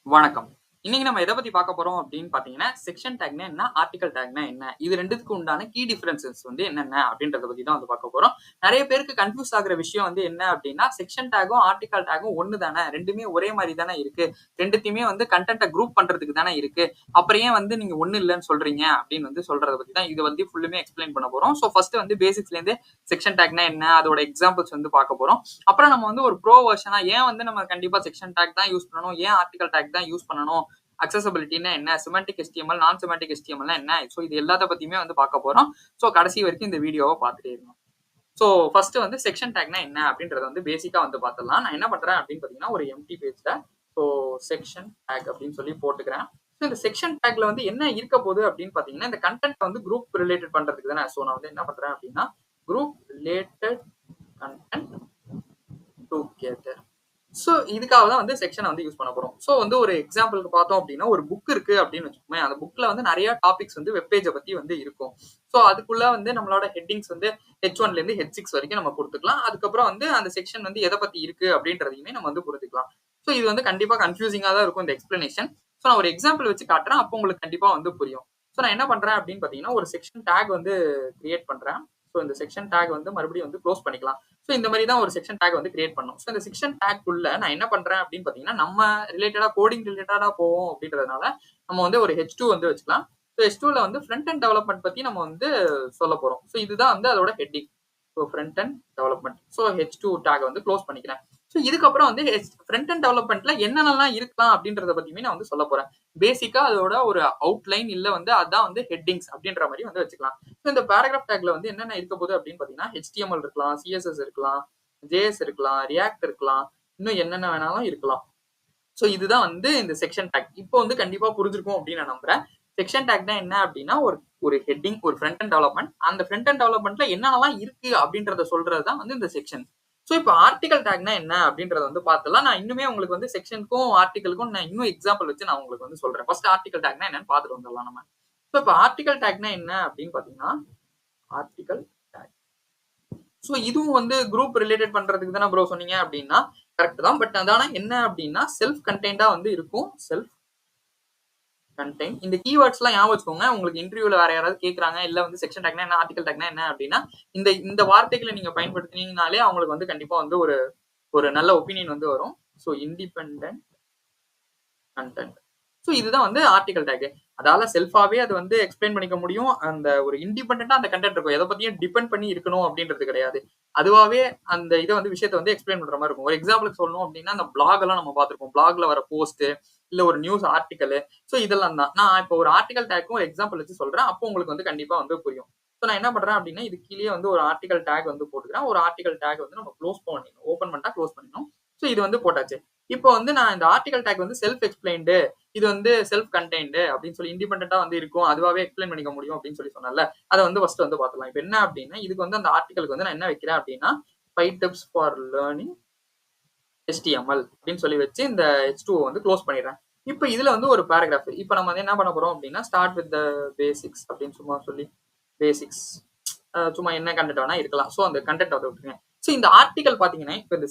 வணக்கம். இன்னைக்கு நம்ம எத பத்தி பார்க்க போறோம் அப்படின்னு பார்த்தீங்கன்னா, செக்ஷன் டேக்னா என்ன? ஆர்டிக்கல் டேக்னா என்ன? இது 2த்துக்கும் உண்டான கீ டிஃபரன்ஸஸ் வந்து என்னென்ன? அப்படின்றத பத்தி தான் வந்து பார்க்க போறோம். நெறைய பேருக்கு கன்ஃப்யூஸ் ஆகுற விஷயம் வந்து என்ன அப்படின்னா, செக்ஷன் டேக்கும், ஆர்டிக்கல் டேக்கும் ஒண்ணு தானே. 2மே ஒரே மாரி தானே இருக்கு. 2த்தையுமே வந்து கன்டென்ட்ட குரூப் பண்றதுக்கு தானே இருக்கு. அப்புறம் ஏன் வந்து நீங்க ஒண்ணு இல்லன்னு சொல்றீங்க? அப்படின்னு வந்து சொல்றத பத்தி தான் இது வந்து ஃபுல்லுமே எக்ஸ்ப்ளைன் பண்ண போறோம். ஃபர்ஸ்ட் வந்து பேசிக்ஸ்லேருந்து செக்ஷன் டேக்னா என்ன? அதோட எக்ஸாம்பிள்ஸ் வந்து பார்க்க போறோம். அப்புறம் நம்ம வந்து ஒரு ப்ரோ வெர்ஷனா ஏன் வந்து நம்ம கண்டிப்பா செக்ஷன் டேக் தான் யூஸ் பண்ணணும்? ஏன் ஆர்டிக்கல் டேக் தான் யூஸ் பண்ணணும்? அக்சஸபிலிட்டினா என்ன? சிமென்டிக் HTML, நான் சிமென்டிக் HTML என்ன? இது எல்லாத்த பத்தியுமே வந்து பார்க்க போறோம். கடைசி வரைக்கும் இந்த வீடியோவை பார்த்துட்டே இருங்க. ஃபர்ஸ்ட் வந்து செக்ஷன் டேக்னா என்ன அப்படின்றத வந்து பேசிக்கா வந்து பார்த்துடலாம். நான் என்ன பண்றேன் அப்படின்னு பார்த்தீங்கன்னா, ஒரு எம்டி பேஜ்ல ஸோ செக்ஷன் டேக் அப்படின்னு சொல்லி போட்டுக்கிறேன். இந்த செக்ஷன் டேக்ல வந்து என்ன இருக்க போகுது அப்படின்னு பார்த்தீங்கன்னா, இந்த கண்டென்ட் வந்து குரூப் ரிலேட்டட் பண்றதுக்கு தானே. நான் வந்து என்ன பண்றேன் அப்படின்னா, குரூப் ரிலேட்டட் கண்டென்ட் டுகெதர். இதுக்காக தான் வந்து செக்ஷனை வந்து யூஸ் பண்ண போறோம். வந்து ஒரு எக்ஸாம்பிளுக்கு பார்த்தோம் அப்படின்னா, ஒரு புக் இருக்கு அப்படின்னு வச்சுக்கோங்க. அந்த புக்ல வந்து நிறைய டாபிக்ஸ் வந்து வெப் பேஜை பத்தி வந்து இருக்கும். அதுக்குள்ள வந்து நம்மளோட ஹெட்டிங்ஸ் வந்து H1ல இருந்து H6 வரைக்கும் நம்ம கொடுத்துக்கலாம். அதுக்கப்புறம் வந்து அந்த செக்ஷன் வந்து எதை பத்தி இருக்கு அப்படின்றதையுமே நம்ம வந்து புரிஞ்சுக்கலாம். இது வந்து கண்டிப்பா கன்ஃபியூசிங்கா தான் இருக்கும் இந்த எக்ஸ்பிளனேஷன். நான் ஒரு எக்ஸாம்பிள் வச்சு காட்டுறேன். அப்போ உங்களுக்கு கண்டிப்பா வந்து புரியும். நான் என்ன பண்றேன் அப்படின்னு பாத்தீங்கன்னா, ஒரு செக்ஷன் டேக் வந்து கிரியேட் பண்றேன். இந்த செக்ஷன் டேக் வந்து மறுபடியும் வந்து க்ளோஸ் பண்ணிக்கலாம். இந்த மாதிரி தான் ஒரு செக்ஷன் டேக் வந்து கிரியேட் பண்ணும். இந்த செக்ஷன் டேக் உள்ள நான் என்ன பண்றேன் அப்படின்னு பாத்தீங்கன்னா, நம்ம ரிலேட்டடா கோடிங் ரிலேட்டடா போவோம் அப்படின்றதுனால நம்ம வந்து ஒரு H2 வந்து வச்சுக்கலாம். H2ல வந்து ஃப்ரண்ட் அண்ட் டெவலப்மெண்ட் பத்தி நம்ம வந்து சொல்ல போறோம். இதுதான் வந்து அதோட heading. Front and development. H2 take வந்து க்ளோஸ் பண்ணிக்கிறேன். இதுக்கப்புறம் வந்து ஃப்ரண்ட் அண்ட் டெவலப்மெண்ட்ல என்னென்னலாம் இருக்கலாம் அப்படின்றத பத்தியுமே நான் வந்து சொல்ல போறேன். பேசிக்கா அதோட ஒரு அவுட்லைன் இல்ல வந்து அதான் வந்து ஹெட்டிங்ஸ் அப்படின்ற மாதிரி வந்து வச்சுக்கலாம். இந்த பேராகிராஃப் டேக்ல வந்து என்னென்ன இருக்க போகுது அப்படின்னு பாத்தீங்கன்னா, HTML இருக்கலாம், CSS இருக்கலாம், JS இருக்கலாம், React இருக்கலாம், இன்னும் என்னென்ன வேணாலும் இருக்கலாம். இதுதான் வந்து இந்த செக்ஷன் டேக். இப்போ வந்து கண்டிப்பா புரிஞ்சிருக்கும் அப்படின்னு நான் நம்புறேன். செக்ஷன் டேக்னா என்ன அப்படின்னா, ஒரு ஹெட்டிங், ஒரு ஃப்ரண்ட் அண்ட் டெவலப்மெண்ட். அந்த ஃப்ரண்ட் அண்ட் டெவலப்மெண்ட்ல என்னென்னலாம் இருக்கு அப்படின்றத சொல்றது தான் வந்து இந்த செக்ஷன். இப்போ ஆர்டிகல் டேக்னா என்ன அப்படின்றத வந்து பார்த்தலாம். நான் இன்னுமே உங்களுக்கு வந்து செக்ஷனுக்கும் ஆர்டிகலுக்கும் நான் இன்னும் எக்ஸாம்பிள் வச்சு நான் உங்களுக்கு வந்து சொல்றேன். ஃபர்ஸ்ட் ஆர்டிகல் டேக்னா என்னன்னு பார்த்துட்டு வந்துடலாம் நம்ம. இப்போ ஆர்டிகல் டேக்னா என்ன அப்படின்னு பாத்தீங்கன்னா, ஆர்டிகல் டேக். இதுவும் வந்து குரூப் ரிலேட்டட் பண்றதுக்கு தானே ப்ரோ சொன்னீங்க அப்படின்னா, கரெக்ட் தான். பட் அதான என்ன அப்படின்னா, செல்ஃப் கண்டெய்ன்டா வந்து இருக்கும். Self contain. இந்த கீவேர்ட்ஸ் எல்லாம் ஞாபகம் வச்சுக்கோங்க. உங்களுக்கு இன்டர்வியூல வேற யாராவது கேட்கறாங்க, இல்ல வந்து செக்ஷன் டேக்னா என்ன, ஆர்டிகல் டேக்னா என்ன அப்படின்னா, இந்த வார்த்தைகளை நீங்க பயன்படுத்தினீங்கனாலே அவங்களுக்கு வந்து கண்டிப்பா வந்து ஒரு ஒரு நல்ல ஒப்பீனியன் வந்து வரும். Independent content. இதுதான் வந்து ஆர்டிகல் டேக். அதால செல்ஃபாவே அது வந்து எக்ஸ்பிளைன் பண்ணிக்க முடியும். அந்த ஒரு இண்டிபெண்டன்டா அந்த கண்டென்ட் இருக்கும். எதை பத்தியும் டிபெண்ட் பண்ணி இருக்கணும் அப்படின்றது கிடையாது. அதுவாவே அந்த இதை வந்து விஷயத்தை வந்து எக்ஸ்பிளைன் பண்ற மாதிரி இருக்கும். ஒரு எக்ஸாம்பிளுக்கு சொல்லணும் அப்படின்னா, அந்த பிளாக் எல்லாம் நம்ம பார்த்திருப்போம். பிளாக்ல வர போஸ்ட், இல்ல ஒரு நியூஸ் ஆர்டிக்கல். இதெல்லாம் தான். நான் இப்போ ஒரு ஆர்டிகல் டேக்கும் ஒரு எக்ஸாம்பிள் வச்சு சொல்றேன். அப்போ உங்களுக்கு வந்து கண்டிப்பா வந்து புரியும். நான் என்ன பண்றேன் அப்படின்னா, இது கீழே வந்து ஒரு ஆர்டிகல் டேக் வந்து போட்டுக்கிறேன். ஒரு ஆர்டிகல் டேக் வந்து நம்ம க்ளோஸ் பண்ணிடணும். ஓப்பன் பண்ணிட்டா க்ளோஸ் பண்ணிடணும். இது வந்து போட்டாச்சு. இப்போ வந்து நான் இந்த ஆர்டிகல் டேக் வந்து செல்ஃப் எக்ஸ்பிளைன்டு, இது வந்து செல்ஃப் கண்டெய்ன்டு அப்படின்னு சொல்லி இண்டிபெண்டா வந்து இருக்கும். அதுவாவே எக்ஸ்பிளைன் பண்ணிக்க முடியும் அப்படின்னு சொல்லி சொன்னல. அதை வந்து ஃபர்ஸ்ட் வந்து பார்த்துலாம். இப்போ என்ன அப்படின்னா, இதுக்கு வந்து அந்த ஆர்டிகலுக்கு வந்து நான் என்ன வைக்கிறேன் அப்படின்னா, 5 tips ஃபார் லேர்னிங் HTML அப்படின்னு சொல்லி வச்சு இந்த H2 வந்து க்ளோஸ் பண்ணிடுறேன். இப்போ இதுல வந்து ஒரு பேராகிராஃப். இப்போ நம்ம வந்து என்ன பண்ண போறோம் அப்படின்னா, ஸ்டார்ட் வித் த பேசிக்ஸ் அப்படின்னு சும்மா சொல்லி பேசிக்ஸ் சும்மா என்ன கண்டென்ட் வேணா இருக்கலாம். அந்த கண்டென்ட் வந்து விட்டுருங்க. இந்த ஆர்டிகல் பாத்தீங்கன்னா, இப்போ இந்த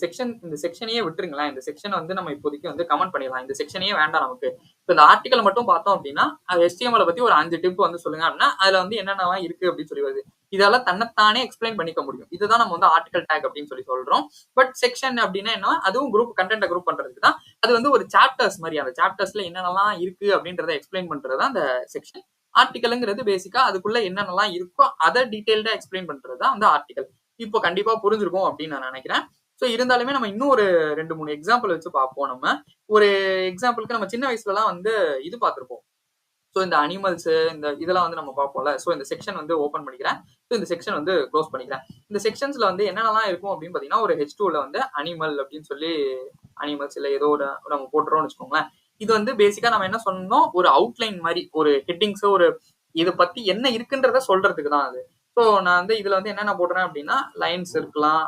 செக்ஷனையே விட்டுருங்களேன். இந்த செக்ஷன் வந்து நம்ம இப்போதைக்கு வந்து கமெண்ட் பண்ணிடலாம். இந்த செக்ஷனையே வேண்டாம் நமக்கு. இப்போ இந்த ஆர்டிகல் மட்டும் பார்த்தோம் அப்படின்னா, HTML பத்தி ஒரு 5 டிப் வந்து சொல்லுங்க அப்படின்னா, அதுல வந்து என்னென்னலாம் இருக்கு அப்படின்னு சொல்லி வருது. இதெல்லாம் தன்னைத்தானே எக்ஸ்பிளைன் பண்ணிக்க முடியும். இதுதான் நம்ம வந்து ஆர்டிகல் டேக் அப்படின்னு சொல்லி சொல்றோம். பட் செக்ஷன் அப்படின்னா என்ன, அதுவும் குரூப் கண்டென்ட் குரூப் பண்றதுக்கு தான். அது வந்து ஒரு சாப்டர்ஸ் மாதிரி. அந்த சாப்டர்ஸ்ல என்னென்னலாம் இருக்கு அப்படின்றத எக்ஸ்பிளைன் பண்றது அந்த செக்ஷன். ஆர்டிகல்ங்கிறது பேசிக்கா அதுக்குள்ள என்னென்னலாம் இருக்கோ அதை டீடைல்டா எக்ஸ்பிளைன் பண்றது தான் வந்து ஆர்டிகல். இப்போ கண்டிப்பா புரிஞ்சிருக்கும் அப்படின்னு நான் நினைக்கிறேன். இருந்தாலுமே நம்ம இன்னும் ஒரு 2-3 எக்ஸாம்பிள் வச்சு பார்ப்போம் நம்ம. ஒரு எக்ஸாம்பிளுக்கு நம்ம சின்ன வயசுல எல்லாம் வந்து இது பார்த்திருப்போம். இந்த அனிமல்ஸ் இந்த இதெல்லாம் வந்து நம்ம பார்ப்போம்ல. இந்த செக்ஷன் வந்து ஓபன் பண்ணிக்கிறேன். இந்த செக்ஷன் வந்து க்ளோஸ் பண்ணிக்கிறேன். இந்த செக்ஷன்ஸ்ல வந்து என்னென்னலாம் இருக்கும் அப்படின்னு பாத்தீங்கன்னா, ஒரு H2ல வந்து அனிமல் அப்படின்னு சொல்லி அனிமல்ஸ் இல்ல ஏதோ ஒரு நம்ம போட்டுறோம்னு வச்சுக்கோங்களேன். இது வந்து பேசிக்கா நம்ம என்ன சொன்னோம், ஒரு அவுட்லைன் மாதிரி ஒரு ஹெட்டிங்ஸ், ஒரு இதை பத்தி என்ன இருக்குன்றத சொல்றதுக்கு தான் அது. நான் வந்து இதுல வந்து என்னென்ன போடுறேன் அப்படின்னா, லைன்ஸ் இருக்கலாம்,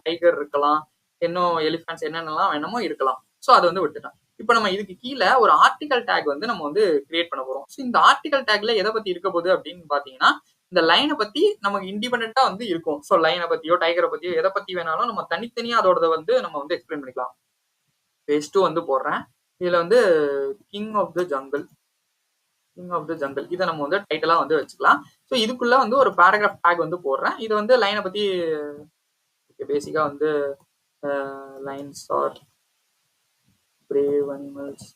டைகர் இருக்கலாம், இன்னும் எலிஃபென்ட்ஸ் என்னென்னலாம் வேணுமோ இருக்கலாம். அதை வந்து விட்டுட்டேன். இப்போ நம்ம இதுக்கு கீழே ஒரு ஆர்டிகல் டேக் வந்து நம்ம வந்து கிரியேட் பண்ண போறோம். இந்த ஆர்டிகல் டேக்ல எதை பத்தி இருக்க போகுது அப்படின்னு பாத்தீங்கன்னா, இந்த லைனை பத்தி நமக்கு இண்டிபெண்டா வந்து இருக்கும். லைனை பத்தியோ டைகரை பத்தியோ எதை பத்தி வேணாலும் நம்ம தனித்தனியா அதோட வந்து நம்ம வந்து எக்ஸ்பிளைன் பண்ணிக்கலாம். H2 வந்து போடுறேன். இதுல வந்து கிங் ஆஃப் த ஜங்கிள் இதை நம்ம வந்து டைட்டிலா வந்து வச்சுக்கலாம். ஸோ இதுக்குள்ள வந்து ஒரு பேராகிராஃப் டேக் வந்து போடுறேன். இது வந்து லைனை பத்தி பேசிக்கா வந்து லைன்ஸ் ஆர் பிரேவ் அனிமல்ஸ்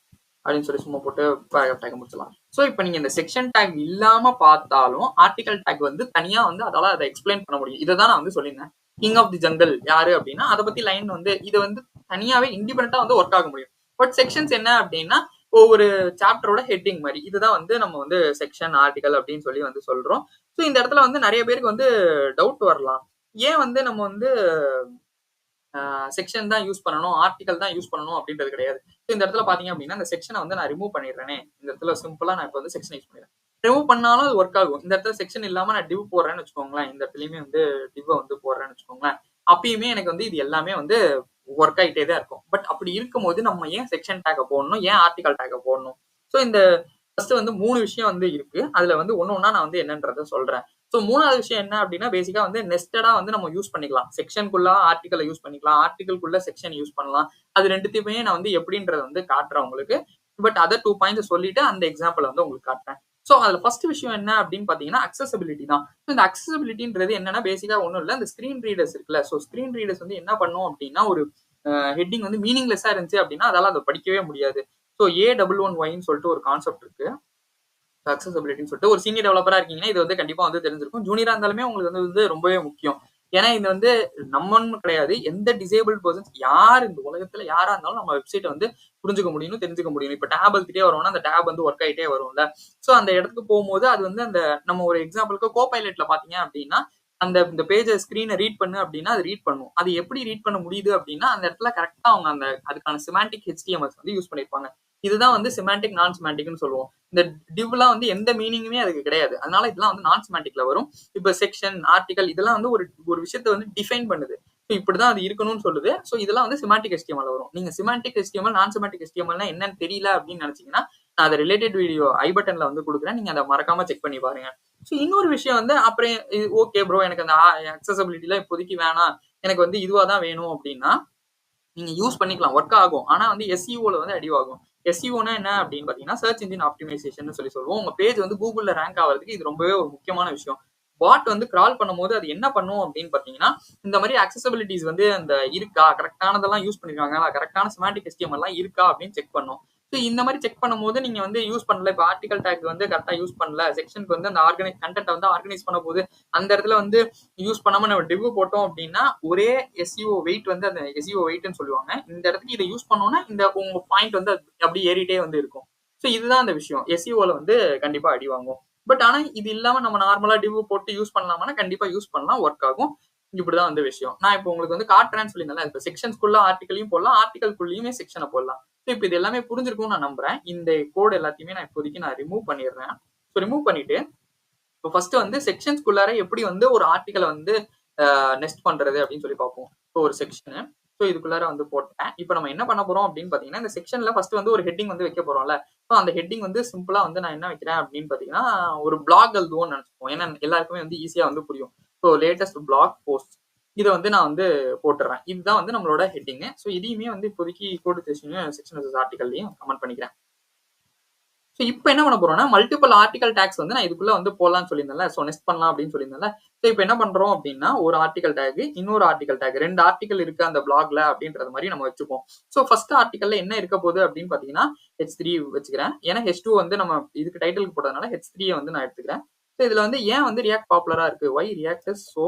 அப்படின்னு சொல்லி சும்மா போட்டு பேராகிராஃப் டேக் முடிச்சலாம். ஸோ இப்போ நீங்க இந்த செக்ஷன் டேக் இல்லாம பார்த்தாலும் ஆர்டிகல் டேக் வந்து தனியா வந்து அதால அதை எக்ஸ்பிளைன் பண்ண முடியும். இதை தான் நான் வந்து சொல்லியிருந்தேன். கிங் ஆஃப் தி ஜங்கிள் யாரு அப்படின்னா அதை பத்தி லைன் வந்து இது வந்து தனியாவே இண்டிபெண்டா வந்து ஒர்க் ஆக முடியும். பட் செக்ஷன்ஸ் என்ன அப்படின்னா ஒவ்வொரு சாப்டரோட ஹெட்டிங் மாதிரி இதுதான் வந்து நம்ம வந்து செக்ஷன் ஆர்டிகல் அப்படின்னு சொல்லி வந்து சொல்றோம். ஸோ இந்த இடத்துல வந்து நிறைய பேருக்கு வந்து டவுட் வரலாம். ஏன் வந்து நம்ம வந்து செக்ஷன் தான் யூஸ் பண்ணணும், ஆர்டிகல் தான் யூஸ் பண்ணணும் அப்படின்றது கிடையாது. இந்த இடத்துல பாத்தீங்க அப்படின்னா இந்த செக்ஷனை வந்து நான் ரிமூவ் பண்ணிடுறேனே. இந்த இடத்துல சிம்பிளா நான் இப்போ வந்து செக்ஷன் யூஸ் பண்ணிடுறேன். ரிமூவ் பண்ணாலும் அது ஒர்க் ஆகும். இந்த இடத்துல செக்ஷன் இல்லாம நான் டிவ் போடுறேன்னு வச்சுக்கோங்களேன். இந்த இடத்துலயுமே வந்து டிவ் வந்து போடுறேன்னு வச்சுக்கோங்களேன். அப்பயுமே எனக்கு வந்து இது எல்லாமே வந்து ஒர்க் ஆகிட்டே தான் இருக்கும். பட் அப்படி இருக்கும்போது நம்ம ஏன் செக்ஷன் டேக போடணும், ஏன் ஆர்டிகல் டேக போடணும்? ஸோ இந்த ஃபர்ஸ்ட் வந்து 3 விஷயம் வந்து இருக்கு. அதுல வந்து ஒண்ணா நான் வந்து என்னன்றத சொல்றேன். ஸோ 3வது விஷயம் என்ன அப்படின்னா பேசிக்கா வந்து நெஸ்டடா வந்து நம்ம யூஸ் பண்ணிக்கலாம். செக்ஷனுக்குள்ள ஆர்டிகலை யூஸ் பண்ணிக்கலாம், ஆர்டிகல்குள்ள செக்ஷன் யூஸ் பண்ணலாம். அது ரெண்டுத்தையுமே நான் வந்து எப்படின்றத வந்து காட்டுறேன் உங்களுக்கு. பட் அதர் 2 பாயிண்ட்ஸ் சொல்லிட்டு அந்த எக்ஸாம்பிள் வந்து உங்களுக்கு காட்டுறேன். ஸோ அதுல ஃபர்ஸ்ட் விஷயம் என்ன அப்படின்னு பாத்தீங்கன்னா அக்சசபிலிட்டி தான். இந்த அக்சசபிலிட்டின்றது என்னன்னா பேசிக்கா ஒன்றும் இல்லை. இந்த ஸ்கிரீன் ரீடர்ஸ் இருக்குல்ல. ஸோ ஸ்கிரீன் ரீடர்ஸ் வந்து என்ன பண்ணும் அப்படின்னா ஒரு ஹெட்டிங் வந்து மீனிங்லெஸ்ஸா இருந்துச்சு அப்படின்னா அதால அதை படிக்கவே முடியாது. ஸோ A11Yன்னு சொல்லிட்டு ஒரு கான்செப்ட் இருக்கு. அக்சசபிலிட்டின்னு சொல்லிட்டு ஒரு சீனியர் டெவலப்பரா இருக்கீங்கன்னா இது வந்து கண்டிப்பா வந்து தெரிஞ்சிருக்கும். ஜூனியரா இருந்தாலுமே உங்களுக்கு வந்து ரொம்பவே முக்கியம். ஏன்னா இது வந்து நம்மன்னு கிடையாது. எந்த டிசேபிள் பர்சன்ஸ் யார் இந்த உலகத்துல யாரா இருந்தாலும் நம்ம வெப்சைட்டை வந்து புரிஞ்சுக்க முடியும், தெரிஞ்சுக்க முடியும். இப்ப டேப் அழுத்திட்டே வரும்னா அந்த டேப் வந்து ஒர்க் ஆகிட்டே வரும்ல. ஸோ அந்த இடத்துக்கு போகும்போது அது வந்து அந்த நம்ம ஒரு எக்ஸாம்பிளுக்கு கோபைலட்ல பாத்தீங்க அப்படின்னா அந்த இந்த பேஜை ஸ்கிரீனை ரீட் பண்ணு அப்படின்னா அது ரீட் பண்ணும். அது எப்படி ரீட் பண்ண முடியுது அப்படின்னா அந்த இடத்துல கரெக்டா அவங்க அந்த அதுக்கான சிமாண்டிக் ஹெச்டிஎம்எஸ் வந்து யூஸ் பண்ணிருப்பாங்க. இதுதான் வந்து சிமாண்டிக் நான் சிமாண்டிக்னு சொல்லுவோம். இந்த டிவ்லாம் வந்து எந்த மீனிங்குமே அதுக்கு கிடையாது. அதனால இதெல்லாம் வந்து நான் சிமாண்டிக்ல வரும். இப்ப செக்ஷன் ஆர்டிகல் இதெல்லாம் வந்து ஒரு விஷயத்தை வந்து டிஃபைன் பண்ணுது. இப்படிதான் அது இருக்கணும்னு சொல்லுது. ஸோ இதெல்லாம் வந்து சிமாண்டிக் HTML வரும். நீங்க சிமாண்டிக் HTML நான் சிமாண்டிக் HTML என்னன்னு தெரியல அப்படின்னு நினைச்சீங்கன்னா நான் அதை ரிலேட்டட் வீடியோ ஐ பட்டன்ல வந்து கொடுக்குறேன். நீங்க அதை மறக்காம செக் பண்ணி பாருங்க. ஸோ இன்னொரு விஷயம் வந்து அப்புறம் ஓகே ப்ரோ எனக்கு அந்த அக்சசபிலிட்டிலாம் இப்போதைக்கு வேணாம், எனக்கு வந்து இதுவா தான் வேணும் அப்படின்னா நீங்க யூஸ் பண்ணிக்கலாம், ஒர்க் ஆகும். ஆனா வந்து SEOல வந்து அடிவாகும். SEOனா என்ன அப்படின்னு பாத்தீங்கன்னா சர்ச் இன்ஜின் ஆப்டிமைசேஷன் சொல்லி சொல்லுவோம். உங்க பேஜ் வந்து கூகுள்ல ரேங்க் ஆகிறதுக்கு இது ரொம்பவே ஒரு முக்கியமான விஷயம். பாட் வந்து கிரால் பண்ணும்போது அது என்ன பண்ணும் அப்படின்னு பாத்தீங்கன்னா இந்த மாதிரி அக்சசபிலிட்டிஸ் வந்து அந்த இருக்கா, கரெக்டானதெல்லாம் யூஸ் பண்ணிருக்காங்க, கரெக்டான சிமாண்டிக் HTML எல்லாம் இருக்கா அப்படின்னு செக் பண்ணும். ஸோ இந்த மாதிரி செக் பண்ணும்போது நீங்க வந்து யூஸ் பண்ணல, இப்போ ஆர்டிகல் டேக் வந்து கரெக்டா யூஸ் பண்ணல, செக்ஷனுக்கு வந்து அந்த கண்டென்ட் வந்து ஆர்கனைஸ் பண்ண போது அந்த இடத்துல வந்து யூஸ் பண்ணாம நம்ம டிவ் போட்டோம் அப்படின்னா ஒரே SEO வெயிட் வந்து அந்த SEO வெயிட்னு சொல்லுவாங்க. இந்த இடத்துக்கு இதை யூஸ் பண்ணோம்னா இந்த உங்க பாயிண்ட் வந்து அப்படி ஏறிட்டே வந்து இருக்கும். ஸோ இதுதான் அந்த விஷயம். SEOல வந்து கண்டிப்பா அடி வாங்கும். பட் ஆனா இது இல்லாம நம்ம நார்மலா டிவ் போட்டு யூஸ் பண்ணலாமா, கண்டிப்பா யூஸ் பண்ணலாம், ஒர்க் ஆகும். இப்படிதான் வந்து விஷயம். நான் இப்போ உங்களுக்கு வந்து காட்டுறேன்னு சொல்லியிருந்தேன். இப்போ செக்ஷன்ஸ்குள்ள ஆர்டிகலையும் போடலாம், ஆர்டிகல்குள்ளயுமே செக்ஷனை போடலாம். ஸோ இப்போ இது எல்லாமே புரிஞ்சிருக்கும்னு நான் நம்புறேன். இந்த கோட் எல்லாத்தையுமே நான் இப்போதைக்கு நான் ரிமூவ் பண்ணிடுறேன். ஸோ ரிமூவ் பண்ணிட்டு இப்போ ஃபர்ஸ்ட் வந்து செக்ஷன்ஸ்குள்ளார எப்படி வந்து ஒரு ஆர்டிகலை வந்து நெஸ்ட் பண்றது அப்படின்னு சொல்லி பார்ப்போம். ஸோ ஒரு செக்ஷனு ஸோ இதுக்குள்ளார வந்து போட்டேன். இப்போ நம்ம என்ன பண்ண போறோம் அப்படின்னு பாத்தீங்கன்னா இந்த செக்ஷன்ல ஃபர்ஸ்ட் வந்து ஒரு ஹெட்டிங் வந்து வைக்க போறோம்ல. ஸோ அந்த ஹெட்டிங் வந்து சிம்பிளா வந்து நான் என்ன வைக்கிறேன் அப்படின்னு பாத்தீங்கன்னா ஒரு பிளாக் எழுதுவோம்னு நினைச்சுப்போம். ஏன்னா எல்லாருக்குமே வந்து ஈஸியா வந்து புரியும். ஸோ லேட்டஸ்ட் பிளாக் போஸ்ட் இதை வந்து நான் வந்து போட்டுறேன். இதுதான் வந்து நம்மளோட ஹெட்டிங். ஸோ இதையுமே வந்து இப்போதைக்கு கோட் செக்ஷன் ஆர்டிகல்லையும் கமெண்ட் பண்ணிக்கிறேன். ஸோ இப்போ என்ன பண்ண போறோம்னா மல்டிபிள் ஆர்டிகல் டேக்ஸ் வந்து நான் இதுக்குள்ள வந்து போடலாம்னு சொல்லியிருந்தேன்ல. ஸோ நெஸ்ட் பண்ணலாம் அப்படின்னு சொல்லியிருந்தேன்ல. ஸோ இப்போ என்ன பண்றோம் அப்படின்னா ஒரு ஆர்டிகல் டேக் இன்னொரு ஆர்டிகல் டேக் 2 ஆர்டிகல் இருக்கு அந்த பிளாக்ல அப்படின்றது மாதிரி நம்ம வச்சுப்போம். ஸோ ஃபர்ஸ்ட் ஆர்டிகல்ல என்ன இருக்க போகுது அப்படின்னு பாத்தீங்கன்னா H3 வச்சுக்கிறேன். ஏன்னா H2 வந்து நம்ம இதுக்கு டைட்டிலுக்கு போட்டதுனால H3 வந்து நான் எடுத்துக்கிறேன். ஸோ இதுல வந்து ஏன் வந்து ரியாக்ட் பாப்புலரா இருக்கு, வை ரியாக்ட் இஸ் சோ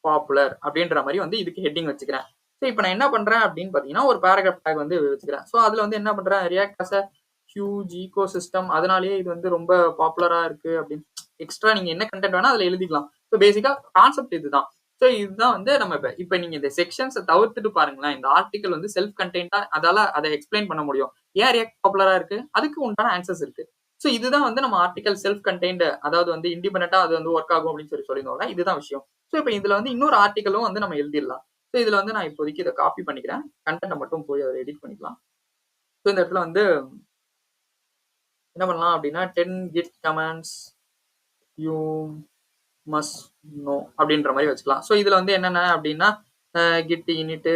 பாப்புலர் அப்படின்ற மாதிரி வந்து இதுக்கு ஹெட்டிங் வச்சுக்கிறேன். ஸோ இப்போ நான் என்ன பண்றேன் அப்படின்னு பாத்தீங்கன்னா ஒரு பேராகிராஃப் டேக் வந்து வச்சுக்கிறேன். ஸோ அதுல வந்து என்ன பண்றேன், react as a huge ecosystem, அதனாலேயே இது வந்து ரொம்ப பாப்புலரா இருக்கு அப்படின்னு எக்ஸ்ட்ரா நீங்க என்ன கண்டென்ட் வேணா அதுல எழுதிக்கலாம். ஸோ பேசிக்கா கான்செப்ட் இதுதான். ஸோ இதுதான் வந்து நம்ம இப்ப நீங்க இந்த செக்ஷன்ஸை தவிர்த்துட்டு பாருங்களேன், இந்த ஆர்டிகல் வந்து செல்ஃப் கண்டென்ட்டா அதால அதை எக்ஸ்பிளைன் பண்ண முடியும். ஏன் ரியாக்ட் பாப்புலரா இருக்கு, அதுக்கு உண்டான ஆன்சர்ஸ் இருக்கு. ஸோ இதுதான் வந்து நம்ம ஆர்டிகல் செல்ஃப் கண்டெய்ன்ட், அதாவது வந்து இண்டிபெண்டா அது வந்து ஒர்க் ஆகும் அப்படின்னு சொல்லியிருந்தோம்ல, இதுதான் விஷயம். ஸோ இப்போ இதுல வந்து இன்னொரு ஆர்டிகலும் வந்து நம்ம எழுதிடலாம். ஸோ இதுல வந்து நான் இப்போதைக்கு இதை காப்பி பண்ணிக்கிறேன். கண்டென்ட்டை மட்டும் போய் அதை எடிட் பண்ணிக்கலாம். ஸோ இந்த இடத்துல வந்து என்ன பண்ணலாம் அப்படின்னா 10 git commands you must know அப்படின்ற மாதிரி வச்சுக்கலாம். ஸோ இதுல வந்து என்னென்ன அப்படின்னா git init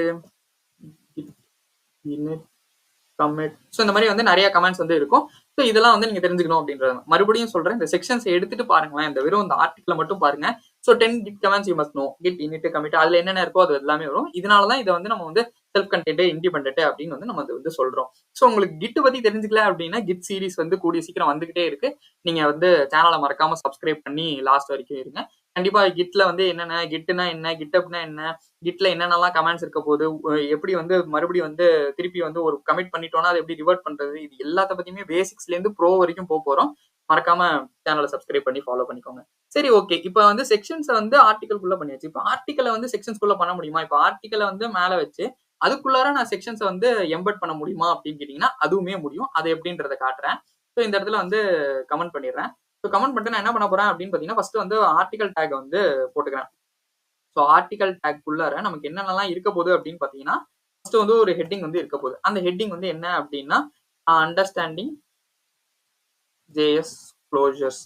கமெண்ட். ஸோ இந்த மாதிரி வந்து நிறைய கமெண்ட்ஸ் வந்து இருக்கும். ஸோ இதெல்லாம் வந்து நீங்க தெரிஞ்சுக்கணும் அப்படின்றது. மறுபடியும் சொல்றேன், இந்த செக்ஷன்ஸ் எடுத்துட்டு பாருங்களேன். இந்த வெறும் இந்த ஆர்டிக்கலை மட்டும் பாருங்க. So 10 git commands you must know, git init commit, அதுல என்னென்ன இருக்கோ அது எல்லாமே வரும். இதனாலதான் இதை வந்து நம்ம வந்து செல்ஃப் கண்டென்ட் இண்டிபெண்டன்ட் அப்படின்னு வந்து நம்ம வந்து சொல்றோம். ஸோ உங்களுக்கு கிட் பத்தி தெரிஞ்சுக்கல அப்படின்னா கிட் சீரிஸ் வந்து கூடிய சீக்கிரம் வந்துகிட்டே இருக்கு. நீங்க வந்து சேனலை மறக்காம சப்ஸ்கிரைப் பண்ணி லாஸ்ட் வரைக்கும் இருங்க. கண்டிப்பா கிட்ல வந்து என்னென்ன கிட்னா என்ன, கிட்டப்னா என்ன, கிட்ல என்னென்னலாம் கமெண்ட்ஸ் இருக்க போது, எப்படி வந்து மறுபடியும் வந்து திருப்பி வந்து ஒரு கமிட் பண்ணிட்டோம்னா அதை எப்படி ரிவர்ட் பண்றது, இது எல்லாத்த பத்தியுமே பேசிக்ஸ்ல இருந்து ப்ரோ வரைக்கும் போறோம். மறக்காம சேனலை சப்ஸ்கிரைப் பண்ணி ஃபாலோ பண்ணிக்கோங்க. சரி, ஓகே. இப்ப வந்து செக்ஷன்ஸ் வந்து ஆர்டிகல்குள்ள பண்ணியாச்சு. இப்ப ஆர்டிகலை வந்து செக்ஷன்ஸ்குள்ள பண்ண முடியுமா? இப்ப ஆர்டிகலை வந்து மேல வச்சு அதுக்குள்ளார நான் செக்ஷன்ஸ் வந்து எம்பெட் பண்ண முடியுமா அப்படின்னு கேட்டீங்கன்னா அதுவுமே முடியும். அது எப்படின்றத காட்டுறேன். ஸோ இந்த இடத்துல வந்து கமெண்ட் பண்ணிடுறேன். ஸோ கமெண்ட் பண்ணிட்டு நான் என்ன பண்ண போறேன் அப்படின்னு பாத்தீங்கன்னா ஃபர்ஸ்ட் வந்து ஆர்டிகல் டேக் வந்து போட்டுக்கிறேன். ஸோ ஆர்டிகல் டேக் குள்ளார நமக்கு என்னென்னலாம் இருக்க போகுது அப்படின்னு பாத்தீங்கன்னா ஃபர்ஸ்ட் வந்து ஒரு ஹெட்டிங் வந்து இருக்க போகுது. அந்த ஹெட்டிங் வந்து என்ன அப்படின்னா அண்டர்ஸ்டாண்டிங் ஜேஎஸ் க்ளோஷர்ஸ்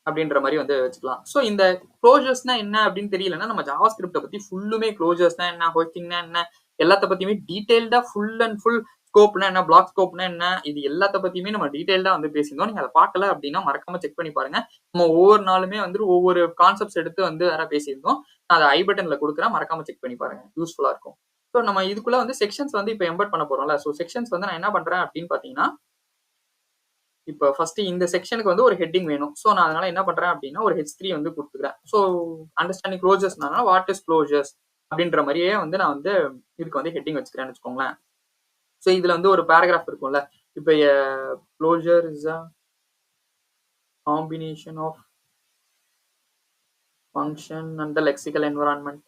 அப்படின்ற மாதிரி வந்து வச்சுக்கலாம். ஸோ இந்த க்ளோஷர்ஸ்னா என்ன அப்படின்னு தெரியலன்னா நம்ம ஜாவா ஸ்கிரிப்டை பத்தி ஃபுல்லுமே க்ளோஷர்ஸ்னா என்ன, ஹோஸ்டிங்னா என்ன, எல்லாத்த பத்தியுமே டீடைல்டா ஃபுல் அண்ட் ஃபுல் ஸ்கோப்னா என்ன, பிளாக் ஸ்கோப்னா என்ன, இது எல்லாத்த பத்தியுமே நம்ம டீடைல்டா வந்து பேசியிருந்தோம். நீங்க அதை பார்க்கல அப்படின்னா மறக்காம செக் பண்ணி பாருங்க. நம்ம ஒவ்வொரு நாளுமே வந்து ஒவ்வொரு கான்செப்ட்ஸ் எடுத்து வந்து வேற பேசியிருந்தோம். நான் அதை ஐ பட்டன்ல கொடுக்குறேன், மறக்காம செக் பண்ணி பாருங்க, யூஸ்ஃபுல்லா இருக்கும். ஸோ நம்ம இதுக்குள்ள வந்து செக்ஷன்ஸ் வந்து இப்போ எம்பெட் பண்ண போறோம்ல. ஸோ செக்ஷன்ஸ் வந்து நான் என்ன பண்றேன் அப்படின்னு பாத்தீங்கன்னா இப்போ ஃபர்ஸ்ட் இந்த செக்ஷனுக்கு வந்து ஒரு ஹெட்டிங் வேணும். ஸோ நான் அதனால என்ன பண்றேன் அப்படின்னா ஒரு H3 வந்து கொடுத்துக்கிறேன். ஸோ அண்டர்ஸ்டாண்டிங் க்ளோஷர்ஸ்னால வாட் இஸ் க்ளோஷர்ஸ் அப்படின்ற மாதிரியே வந்து நான் வந்து இதுக்கு வந்து ஹெட்டிங் வச்சுக்கிறேன்னு வச்சுக்கோங்களேன். ஸோ இதுல வந்து ஒரு பேராகிராஃப் இருக்கும்ல. இப்போ closure is a combination of function and the lexical environment.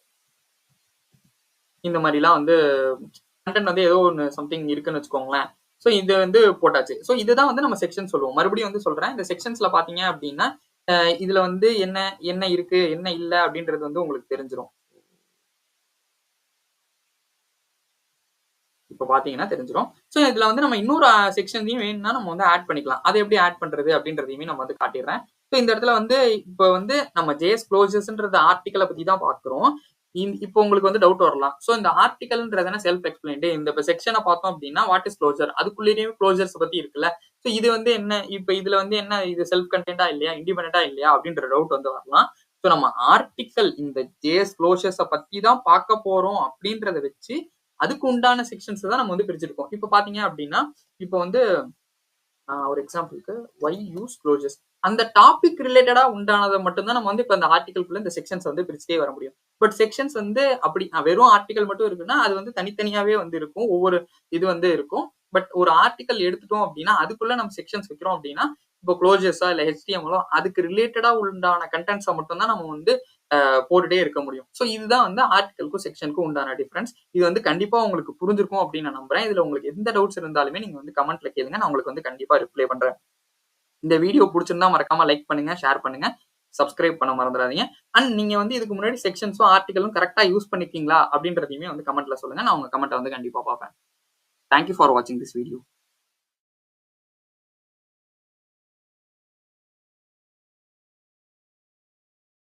இந்த மாதிரிலாம் வந்து கண்டென்ட் வந்து ஏதோ ஒன்று சம்திங் இருக்குன்னு வச்சுக்கோங்களேன். ஸோ இது வந்து போட்டாச்சு. ஸோ இதுதான் வந்து நம்ம செக்ஷன் சொல்லுவோம். மறுபடியும் வந்து சொல்றேன், இந்த செக்ஷன்ஸ்ல பாத்தீங்க அப்படின்னா இதுல வந்து என்ன என்ன இருக்கு என்ன இல்லை அப்படின்றது வந்து உங்களுக்கு தெரிஞ்சிடும். இப்போ பாத்தீங்கன்னா தெரிஞ்சிடும். ஸோ இதுல வந்து நம்ம இன்னொரு செக்ஷன்ஸையும் வேணும்னா நம்ம வந்து ஆட் பண்ணிக்கலாம். அதை எப்படி ஆட் பண்றது அப்படின்றதையுமே நம்ம வந்து காட்டிடுறேன். ஸோ இந்த இடத்துல வந்து இப்போ வந்து நம்ம ஜேஎஸ் க்ளோஷர்ஸ்ன்றது ஆர்டிக்கலை பத்தி தான் பாக்குறோம். இப்போ உங்களுக்கு வந்து டவுட் வரலாம். ஸோ இந்த ஆர்டிகல்ன்றது செல்ஃப் எக்ஸ்பிளைன்டு. இந்த செக்ஷனை பார்த்தோம் அப்படின்னா வாட் இஸ் க்ளோஷர், அதுக்குள்ளேயே க்ளோஷர்ஸ் பத்தி இருக்குல்ல. ஸோ இது வந்து என்ன, இப்போ இதுல வந்து என்ன, இது செல்ஃப் கண்டென்ட்டா இல்லையா, இண்டிபெண்டா இல்லையா அப்படின்ற டவுட் வந்து வரலாம். ஸோ நம்ம ஆர்டிக்கல் இந்த ஜேஎஸ் க்ளோஷர்ஸை பத்தி தான் பார்க்க போறோம் அப்படின்றத வச்சு அதுக்கு உண்டான செக்ஷன்ஸ் தான் நம்ம வந்து பிரிச்சிருக்கோம். இப்போ பாத்தீங்க அப்படின்னா இப்போ வந்து ஒரு எக்ஸாம்பிளுக்கு ஒய் யூஸ் க்ளோஷர்ஸ் அந்த டாபிக் ரிலேட்டடா உண்டானதை மட்டும்தான் நம்ம வந்து இப்போ அந்த ஆர்டிகல்குள்ள இந்த செக்ஷன்ஸ் வந்து பிரிச்சுட்டே வர முடியும். பட் செக்ஷன்ஸ் வந்து அப்படி வெறும் ஆர்டிகல் மட்டும் இருக்குன்னா அது வந்து தனித்தனியாவே வந்து இருக்கும். ஒவ்வொரு இது வந்து இருக்கும். பட் ஒரு ஆர்டிகல் எடுத்துட்டோம் அப்படின்னா அதுக்குள்ள நம்ம செக்ஷன்ஸ் வைக்கிறோம் அப்படின்னா இப்போ க்ளோஷர்ஸா இல்ல HTML அதுக்கு ரிலேட்டடா உண்டான கண்டென்ட்ஸை மட்டும் தான் நம்ம வந்து போட்டுட்டே இருக்க முடியும். ஸோ இதுதான் வந்து ஆர்டிகலுக்கும் செக்ஷனுக்கும் உண்டான டிஃபரன்ஸ். இது வந்து கண்டிப்பா உங்களுக்கு புரிஞ்சிருக்கும் அப்படின்னு நான் நம்புறேன். இதுல உங்களுக்கு எந்த டவுட்ஸ் இருந்தாலுமே நீங்க வந்து கமெண்ட்ல கேளுங்க, நான் உங்களுக்கு வந்து கண்டிப்பா ரிப்ளை பண்றேன். இந்த வீடியோ பிடிச்சிருந்தா மறக்காம லைக் பண்ணுங்க, ஷேர் பண்ணுங்க, சப்ஸ்கிரைப் பண்ண மறந்துடாதீங்க. அண்ட் நீங்க வந்து இதுக்கு முன்னாடி செக்ஷன்ஸும் ஆர்டிகலும் கரெக்டா யூஸ் பண்ணிருக்கீங்களா அப்படின்றதையுமே வந்து கமெண்ட்ல சொல்லுங்க. நான் உங்க கமெண்ட்டை வந்து கண்டிப்பா பார்ப்பேன். தேங்க்யூ ஃபார் வாட்சிங் திஸ் வீடியோ.